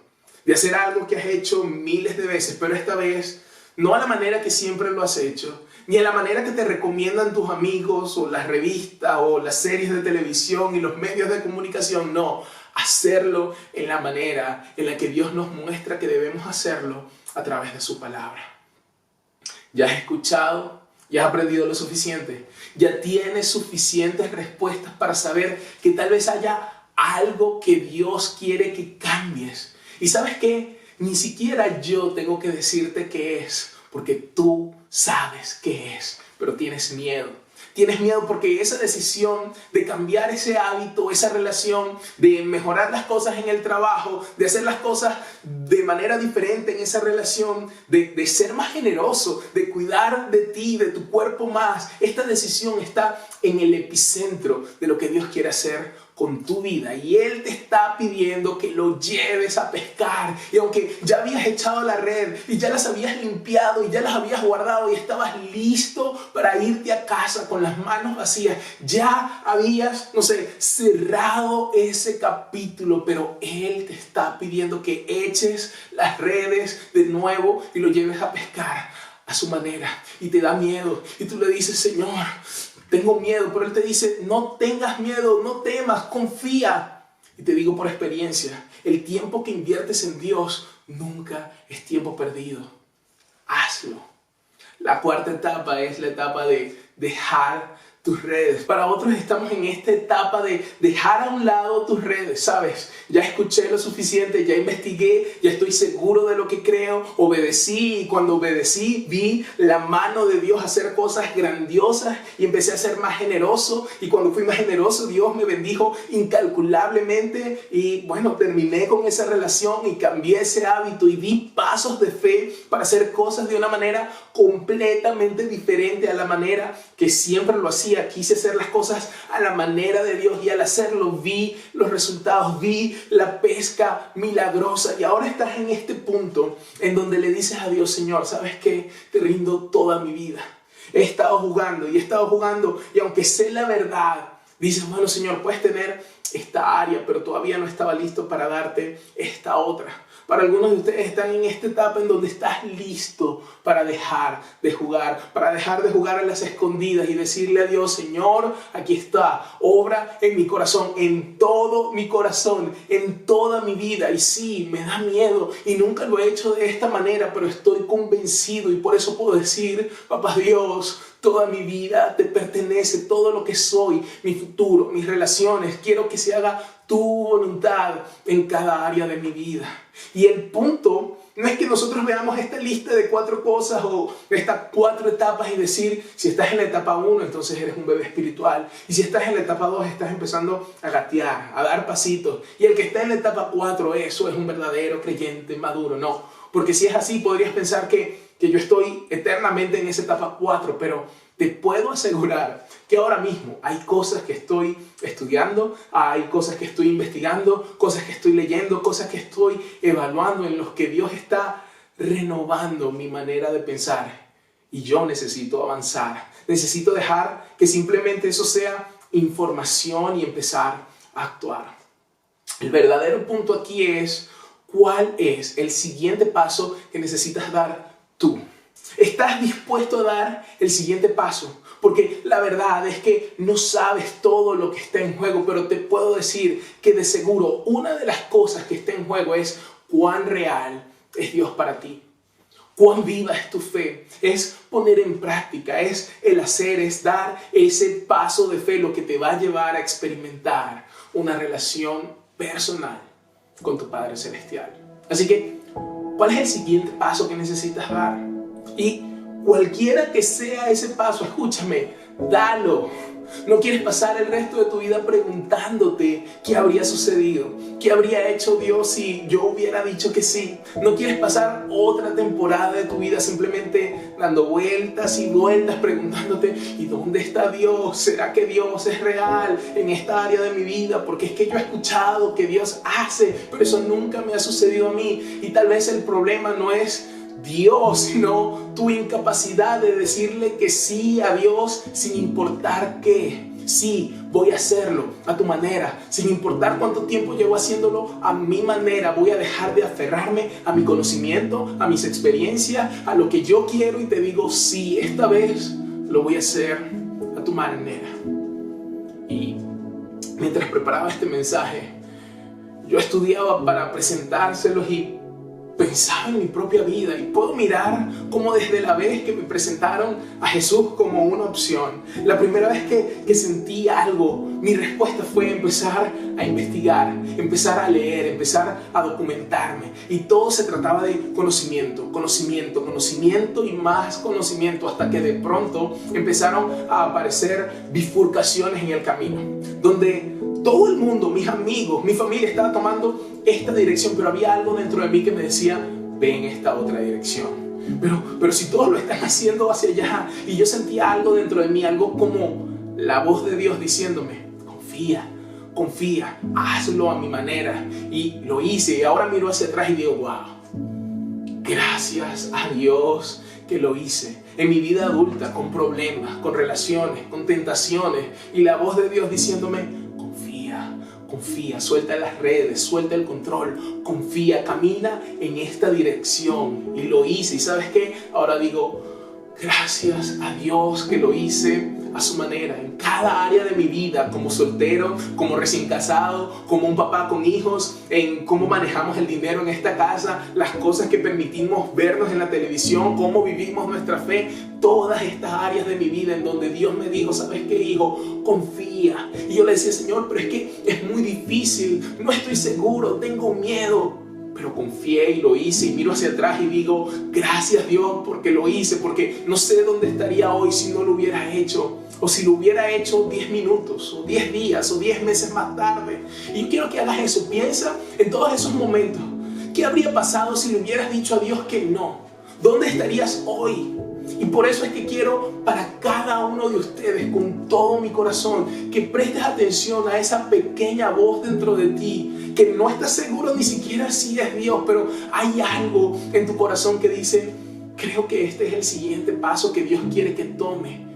de hacer algo que has hecho miles de veces, pero esta vez no a la manera que siempre lo has hecho, ni a la manera que te recomiendan tus amigos o las revistas o las series de televisión y los medios de comunicación. No, hacerlo en la manera en la que Dios nos muestra que debemos hacerlo a través de su palabra. ¿Ya has escuchado? ¿Ya has aprendido lo suficiente? ¿Ya tienes suficientes respuestas para saber que tal vez haya algo que Dios quiere que cambies? ¿Y sabes qué? Ni siquiera yo tengo que decirte qué es, porque tú sabes qué es, pero tienes miedo. Tienes miedo porque esa decisión de cambiar ese hábito, esa relación, de mejorar las cosas en el trabajo, de hacer las cosas de manera diferente en esa relación, de ser más generoso, de cuidar de ti, de tu cuerpo más, esta decisión está en el epicentro de lo que Dios quiere hacer con tu vida y Él te está pidiendo que lo lleves a pescar. Y aunque ya habías echado la red y ya las habías limpiado y ya las habías guardado y estabas listo para irte a casa con las manos vacías, ya habías, no sé, cerrado ese capítulo, pero Él te está pidiendo que eches las redes de nuevo y lo lleves a pescar a su manera. Y te da miedo y tú le dices, Señor, tengo miedo, pero Él te dice, no tengas miedo, no temas, confía. Y te digo por experiencia, el tiempo que inviertes en Dios nunca es tiempo perdido. Hazlo. La cuarta etapa es la etapa de dejar tus redes. Para otros estamos en esta etapa de dejar a un lado tus redes, ¿sabes? Ya escuché lo suficiente, ya investigué, ya estoy seguro de lo que creo, obedecí y cuando obedecí vi la mano de Dios hacer cosas grandiosas y empecé a ser más generoso y cuando fui más generoso Dios me bendijo incalculablemente y bueno, terminé con esa relación y cambié ese hábito y di pasos de fe para hacer cosas de una manera completamente diferente a la manera que siempre lo hacía. Quise hacer las cosas a la manera de Dios y al hacerlo vi los resultados, vi la pesca milagrosa y ahora estás en este punto en donde le dices a Dios, Señor, ¿sabes qué? Te rindo toda mi vida. He estado jugando y aunque sé la verdad, dices, bueno, Señor, puedes tener esta área, pero todavía no estaba listo para darte esta otra. Para algunos de ustedes están en esta etapa en donde estás listo para dejar de jugar, a las escondidas y decirle a Dios, Señor, aquí está, obra en mi corazón, en todo mi corazón, en toda mi vida. Y sí, me da miedo y nunca lo he hecho de esta manera, pero estoy convencido y por eso puedo decir, Papá Dios, toda mi vida te pertenece, todo lo que soy, mi futuro, mis relaciones, quiero que se haga tu voluntad en cada área de mi vida. Y el punto no es que nosotros veamos esta lista de 4 cosas o estas 4 etapas y decir, si estás en la etapa 1, entonces eres un bebé espiritual. Y si estás en la etapa 2, estás empezando a gatear, a dar pasitos. Y el que está en la etapa 4, eso es un verdadero creyente maduro. No, porque si es así, podrías pensar que yo estoy eternamente en esa etapa 4, pero te puedo asegurar que ahora mismo hay cosas que estoy estudiando, hay cosas que estoy investigando, cosas que estoy leyendo, cosas que estoy evaluando en los que Dios está renovando mi manera de pensar. Y yo necesito avanzar, necesito dejar que simplemente eso sea información y empezar a actuar. El verdadero punto aquí es, ¿cuál es el siguiente paso que necesitas dar tú? ¿Estás dispuesto a dar el siguiente paso? Porque la verdad es que no sabes todo lo que está en juego, pero te puedo decir que de seguro una de las cosas que está en juego es cuán real es Dios para ti. Cuán viva es tu fe, es poner en práctica, es el hacer, es dar ese paso de fe lo que te va a llevar a experimentar una relación personal con tu Padre Celestial. Así que, ¿cuál es el siguiente paso que necesitas dar? Y cualquiera que sea ese paso, escúchame, dalo. No quieres pasar el resto de tu vida preguntándote qué habría sucedido, qué habría hecho Dios si yo hubiera dicho que sí. No quieres pasar otra temporada de tu vida simplemente dando vueltas y vueltas preguntándote ¿y dónde está Dios? ¿Será que Dios es real en esta área de mi vida? Porque es que yo he escuchado que Dios hace, pero eso nunca me ha sucedido a mí. Y tal vez el problema no es Dios, sino tu incapacidad de decirle que sí a Dios sin importar qué. Sí, voy a hacerlo a tu manera, sin importar cuánto tiempo llevo haciéndolo a mi manera. Voy a dejar de aferrarme a mi conocimiento, a mis experiencias, a lo que yo quiero y te digo sí, esta vez lo voy a hacer a tu manera. Y mientras preparaba este mensaje, yo estudiaba para presentárselos y pensaba en mi propia vida y puedo mirar cómo desde la vez que me presentaron a Jesús como una opción, la primera vez que sentí algo, mi respuesta fue empezar a investigar, empezar a leer, empezar a documentarme y todo se trataba de conocimiento y más conocimiento hasta que de pronto empezaron a aparecer bifurcaciones en el camino donde todo el mundo, mis amigos, mi familia estaba tomando esta dirección, pero había algo dentro de mí que me decía, ven esta otra dirección. Pero si todos lo están haciendo hacia allá, y yo sentía algo dentro de mí, algo como la voz de Dios diciéndome, confía, hazlo a mi manera. Y lo hice y ahora miro hacia atrás y digo, wow, gracias a Dios que lo hice. En mi vida adulta, con problemas, con relaciones, con tentaciones, y la voz de Dios diciéndome, confía, suelta las redes, suelta el control, confía, camina en esta dirección. Y lo hice. ¿Y sabes qué? Ahora digo, gracias a Dios que lo hice a su manera, en cada área de mi vida, como soltero, como recién casado, como un papá con hijos, en cómo manejamos el dinero en esta casa, las cosas que permitimos vernos en la televisión, cómo vivimos nuestra fe, todas estas áreas de mi vida en donde Dios me dijo, ¿sabes qué, hijo? Confía. Y yo le decía, Señor, pero es que es muy difícil, no estoy seguro, tengo miedo. Pero confié y lo hice y miro hacia atrás y digo, gracias Dios porque lo hice, porque no sé dónde estaría hoy si no lo hubiera hecho, o si lo hubiera hecho 10 minutos, o 10 días, o 10 meses más tarde. Y yo quiero que hagas eso, piensa en todos esos momentos. ¿Qué habría pasado si le hubieras dicho a Dios que no? ¿Dónde estarías hoy? Y por eso es que quiero para cada uno de ustedes, con todo mi corazón, que prestes atención a esa pequeña voz dentro de ti, que no estás seguro ni siquiera si es Dios, pero hay algo en tu corazón que dice, creo que este es el siguiente paso que Dios quiere que tome.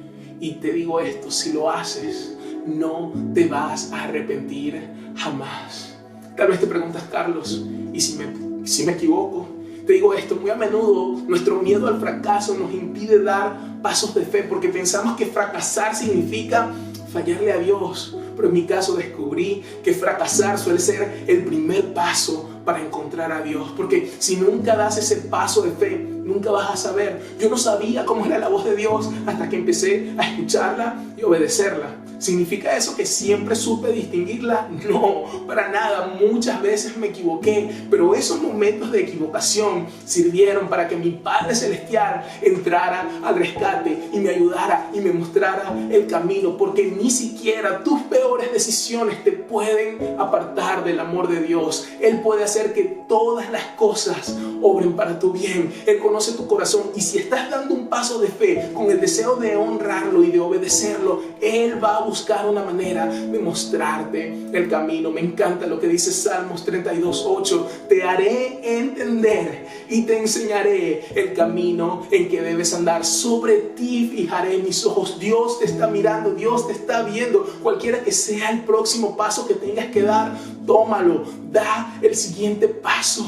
Y te digo esto, si lo haces, no te vas a arrepentir jamás. Tal vez te preguntas, Carlos, ¿y si me equivoco? Te digo esto, muy a menudo nuestro miedo al fracaso nos impide dar pasos de fe porque pensamos que fracasar significa fallarle a Dios. Pero en mi caso descubrí que fracasar suele ser el primer paso para encontrar a Dios. Porque si nunca das ese paso de fe, nunca vas a saber. Yo no sabía cómo era la voz de Dios hasta que empecé a escucharla y obedecerla. ¿Significa eso que siempre supe distinguirla? No, para nada. Muchas veces me equivoqué, pero esos momentos de equivocación sirvieron para que mi Padre Celestial entrara al rescate y me ayudara y me mostrara el camino, porque ni siquiera tus peores decisiones te pueden apartar del amor de Dios. Él puede hacer que todas las cosas obren para tu bien. Él conoce tu corazón y si estás dando un paso de fe con el deseo de honrarlo y de obedecerlo, Él va a buscar una manera de mostrarte el camino. Me encanta lo que dice Salmos 32:8. Te haré entender y te enseñaré el camino en que debes andar. Sobre ti fijaré mis ojos. Dios te está mirando, Dios te está viendo. Cualquiera que sea el próximo paso que tengas que dar, tómalo, da el siguiente paso.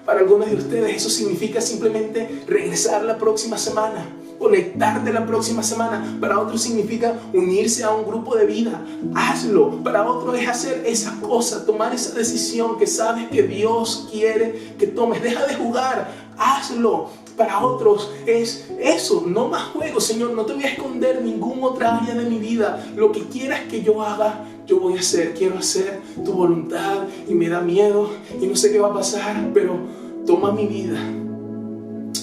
Para algunos de ustedes eso significa simplemente regresar la próxima semana, conectarte la próxima semana. Para otros significa unirse a un grupo de vida. Hazlo. Para otros es hacer esa cosa, tomar esa decisión que sabes que Dios quiere que tomes. Deja de jugar, hazlo. Para otros es eso, no más juegos. Señor, no te voy a esconder ninguna otra área de mi vida. Lo que quieras que yo haga, yo voy a hacer. Quiero hacer tu voluntad y me da miedo y no sé qué va a pasar, pero toma mi vida.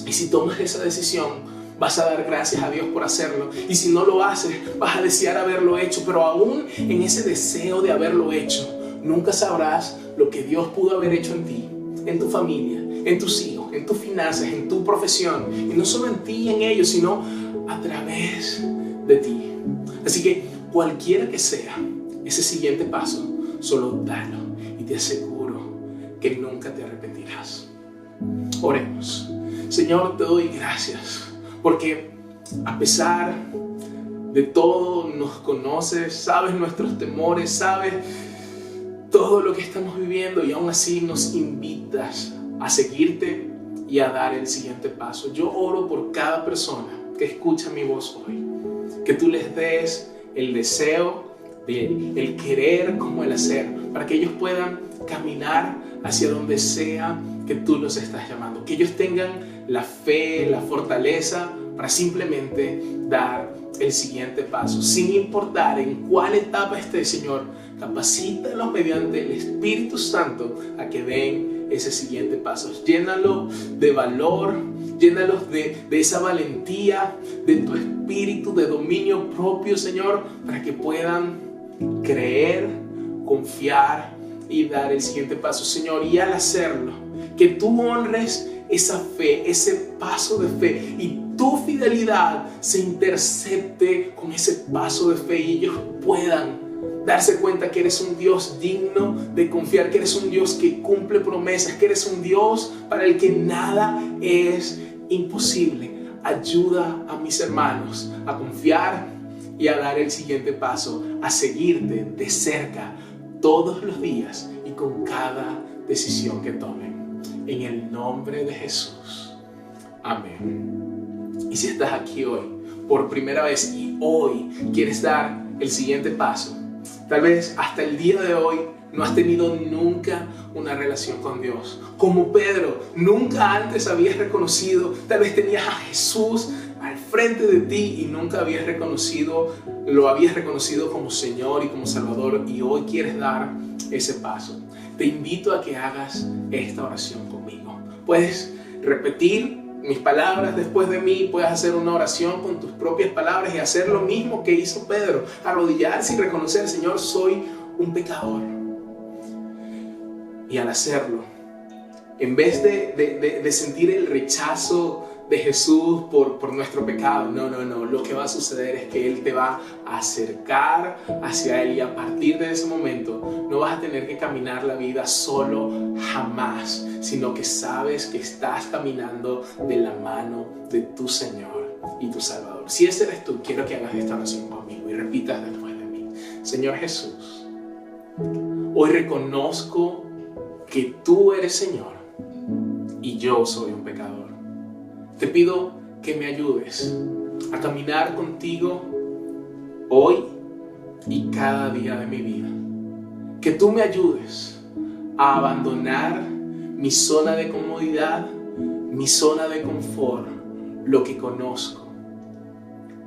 Y si tomas esa decisión, vas a dar gracias a Dios por hacerlo. Y si no lo haces, vas a desear haberlo hecho. Pero aún en ese deseo de haberlo hecho, nunca sabrás lo que Dios pudo haber hecho en ti, en tu familia, en tus hijos, en tus finanzas, en tu profesión. Y no solo en ti y en ellos, sino a través de ti. Así que cualquiera que sea ese siguiente paso, solo dalo y te aseguro que nunca te arrepentirás. Oremos. Señor, te doy gracias porque a pesar de todo nos conoces, sabes nuestros temores, sabes todo lo que estamos viviendo y aún así nos invitas a seguirte y a dar el siguiente paso. Yo oro por cada persona que escucha mi voz hoy, que tú les des el deseo, el querer como el hacer, para que ellos puedan caminar hacia donde sea que tú los estás llamando, que ellos tengan la fe, la fortaleza para simplemente dar el siguiente paso, sin importar en cuál etapa esté. Señor, capacítalos mediante el Espíritu Santo a que den ese siguiente paso. Llénalos de valor, llénalos de esa valentía, de tu espíritu, de dominio propio, Señor, para que puedan creer, confiar y dar el siguiente paso, Señor. Y al hacerlo, que tú honres esa fe, ese paso de fe, y tu fidelidad se intercepte con ese paso de fe y ellos puedan darse cuenta que eres un Dios digno de confiar, que eres un Dios que cumple promesas, que eres un Dios para el que nada es imposible. Ayuda a mis hermanos a confiar y a dar el siguiente paso, a seguirte de cerca todos los días y con cada decisión que tomen. En el nombre de Jesús. Amén. Y si estás aquí hoy por primera vez y hoy quieres dar el siguiente paso, tal vez hasta el día de hoy no has tenido nunca una relación con Dios. Como Pedro, nunca antes habías reconocido, tal vez tenías a Jesús al frente de ti y nunca lo habías reconocido como Señor y como Salvador, y hoy quieres dar ese paso. Te invito a que hagas esta oración conmigo. Puedes repetir mis palabras después de mí, puedes hacer una oración con tus propias palabras y hacer lo mismo que hizo Pedro, arrodillarse y reconocer: Señor, soy un pecador. Y al hacerlo, en vez de sentir el rechazo de Jesús por nuestro pecado, no, lo que va a suceder es que Él te va a acercar hacia Él, y a partir de ese momento no vas a tener que caminar la vida solo jamás, sino que sabes que estás caminando de la mano de tu Señor y tu Salvador. Si ese eres tú, quiero que hagas esta oración conmigo y repitas después de mí: Señor Jesús, hoy reconozco que tú eres Señor y yo soy un pecador. Te pido que me ayudes a caminar contigo hoy y cada día de mi vida. Que tú me ayudes a abandonar mi zona de comodidad, mi zona de confort, lo que conozco,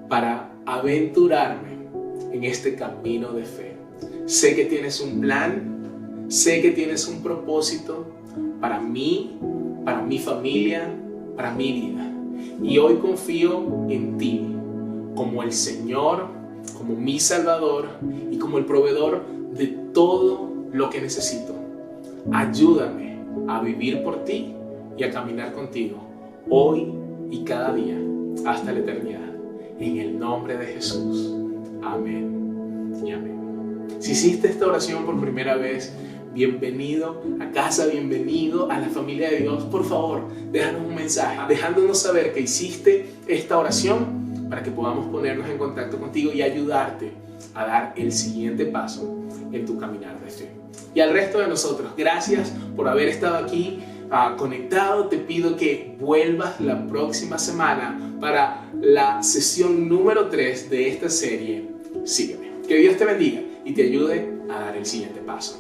para aventurarme en este camino de fe. Sé que tienes un plan, sé que tienes un propósito para mí, para mi familia, para mi vida. Y hoy confío en ti como el Señor, como mi Salvador y como el proveedor de todo lo que necesito. Ayúdame a vivir por ti y a caminar contigo hoy y cada día hasta la eternidad. En el nombre de Jesús. Amén y amén. Si hiciste esta oración por primera vez, bienvenido a casa, bienvenido a la familia de Dios. Por favor, déjanos un mensaje, dejándonos saber que hiciste esta oración para que podamos ponernos en contacto contigo y ayudarte a dar el siguiente paso en tu caminar de fe. Y al resto de nosotros, gracias por haber estado aquí conectado. Te pido que vuelvas la próxima semana para la sesión número 3 de esta serie. Sígueme. Que Dios te bendiga y te ayude a dar el siguiente paso.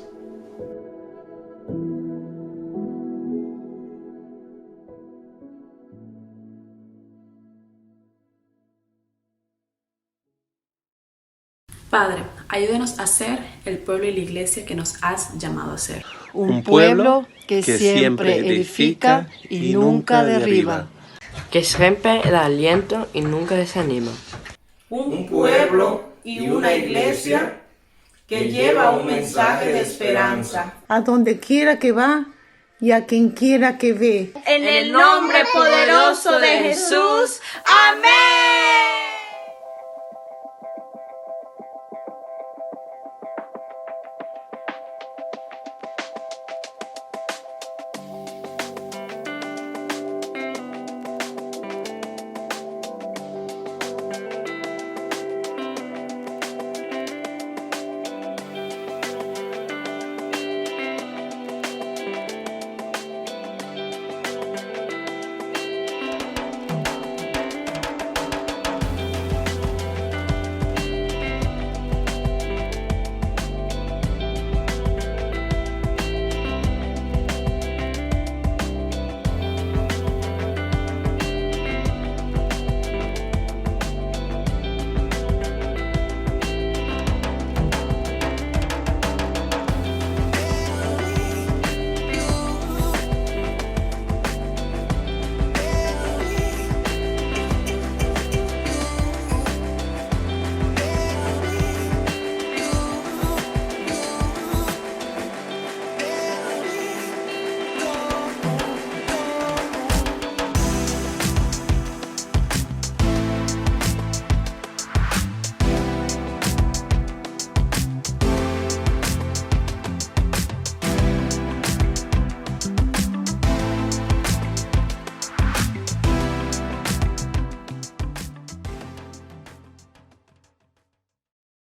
Padre, ayúdanos a ser el pueblo y la iglesia que nos has llamado a ser. Un pueblo que siempre edifica y nunca derriba. Que siempre da aliento y nunca desanima. Un pueblo y una iglesia que lleva un mensaje de esperanza a donde quiera que va y a quien quiera que ve. En el nombre poderoso de Jesús. Amén.